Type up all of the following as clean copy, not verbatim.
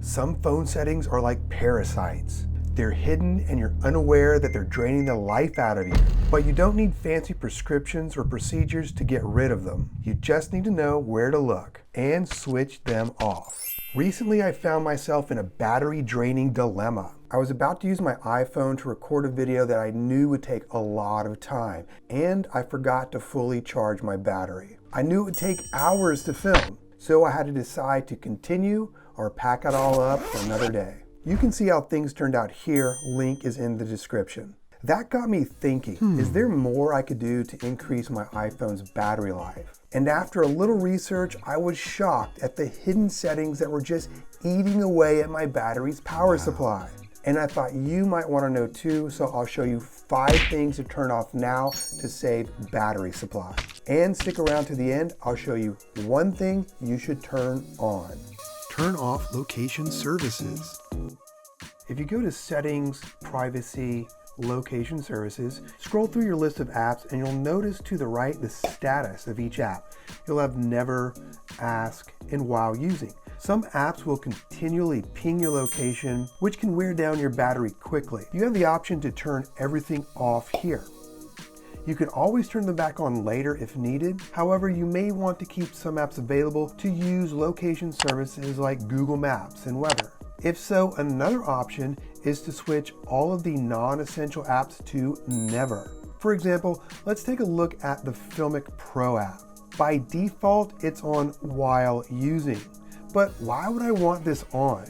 Some phone settings are like parasites. They're hidden and you're unaware that they're draining the life out of you. But you don't need fancy prescriptions or procedures to get rid of them. You just need to know where to look and switch them off. Recently, I found myself in a battery draining dilemma. I was about to use my iPhone to record a video that I knew would take a lot of time, and I forgot to fully charge my battery. I knew it would take hours to film, so I had to decide to continue or pack it all up for another day. You can see how things turned out here. Link is in the description. That got me thinking, is there more I could do to increase my iPhone's battery life? And after a little research, I was shocked at the hidden settings that were just eating away at my battery's power supply. And I thought you might want to know too, so I'll show you 5 things to turn off now to save battery supply. And stick around to the end, I'll show you 1 thing you should turn on. Turn off location services. If you go to Settings, Privacy, Location Services, scroll through your list of apps and you'll notice to the right the status of each app. You'll have Never, Ask, and While Using. Some apps will continually ping your location, which can wear down your battery quickly. You have the option to turn everything off here. You can always turn them back on later if needed. However, you may want to keep some apps available to use location services like Google Maps and weather. If so, another option is to switch all of the non-essential apps to Never. For example, let's take a look at the FiLMiC Pro app. By default, it's on While Using. But why would I want this on?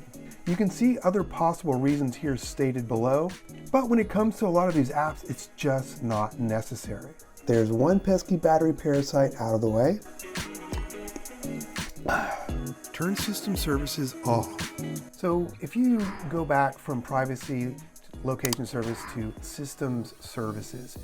You can see other possible reasons here stated below, but when it comes to a lot of these apps, it's just not necessary. There's one pesky battery parasite out of the way. Turn system services off. So if you go back from privacy, location service to systems services,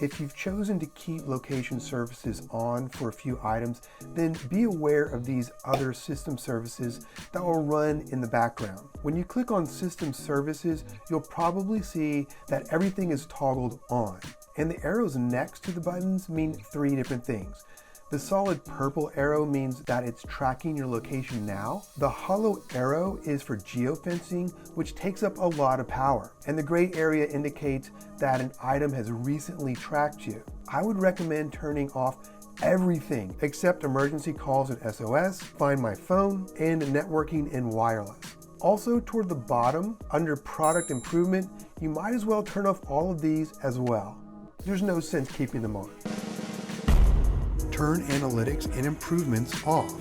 if you've chosen to keep location services on for a few items, then be aware of these other system services that will run in the background. When you click on system services, you'll probably see that everything is toggled on, and the arrows next to the buttons mean 3 different things. The solid purple arrow means that it's tracking your location now. The hollow arrow is for geofencing, which takes up a lot of power. And the gray area indicates that an item has recently tracked you. I would recommend turning off everything except emergency calls and SOS, Find My Phone, and networking and wireless. Also, toward the bottom, under product improvement, you might as well turn off all of these as well. There's no sense keeping them on. Turn analytics and improvements off.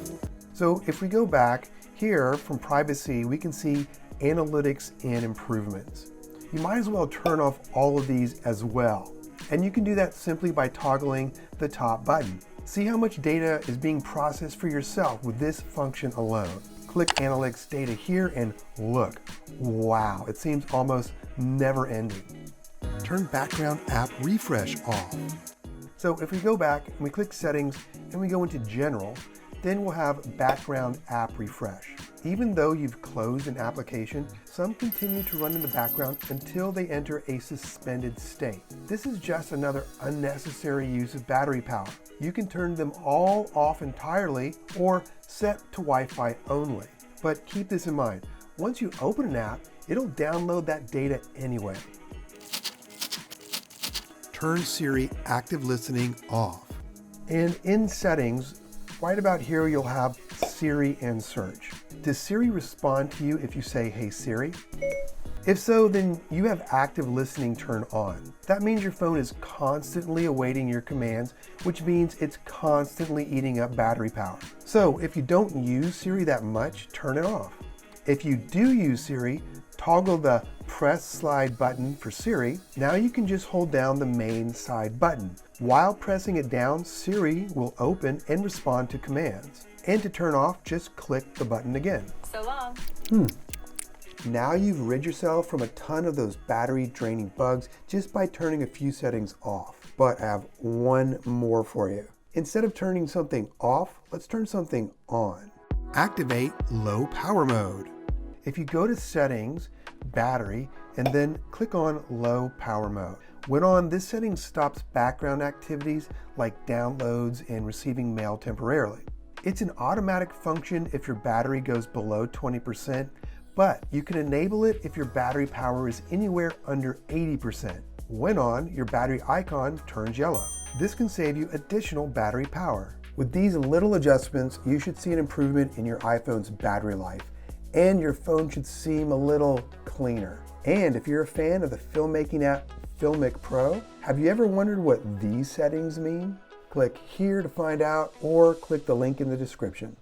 So if we go back here from privacy, we can see analytics and improvements. You might as well turn off all of these as well. And you can do that simply by toggling the top button. See how much data is being processed for yourself with this function alone. Click analytics data here and look. Wow, it seems almost never ending. Turn background app refresh off. So if we go back and we click settings and we go into general, then we'll have background app refresh. Even though you've closed an application, some continue to run in the background until they enter a suspended state. This is just another unnecessary use of battery power. You can turn them all off entirely or set to Wi-Fi only. But keep this in mind, once you open an app, it'll download that data anyway. Turn Siri active listening off. And in settings, right about here, you'll have Siri and search. Does Siri respond to you if you say, "Hey Siri"? If so, then you have active listening turned on. That means your phone is constantly awaiting your commands, which means it's constantly eating up battery power. So if you don't use Siri that much, turn it off. If you do use Siri, toggle the press slide button for Siri. Now you can just hold down the main side button. While pressing it down, Siri will open and respond to commands. And to turn off, just click the button again. So long. Now you've rid yourself from a ton of those battery draining bugs just by turning a few settings off. But I have one more for you. Instead of turning something off, let's turn something on. Activate low power mode. If you go to settings, battery, and then click on low power mode. When on, this setting stops background activities like downloads and receiving mail temporarily. It's an automatic function if your battery goes below 20%, but you can enable it if your battery power is anywhere under 80%. When on, your battery icon turns yellow. This can save you additional battery power. With these little adjustments, you should see an improvement in your iPhone's battery life, and your phone should seem a little cleaner. And if you're a fan of the filmmaking app FiLMiC Pro, have you ever wondered what these settings mean? Click here to find out, or click the link in the description.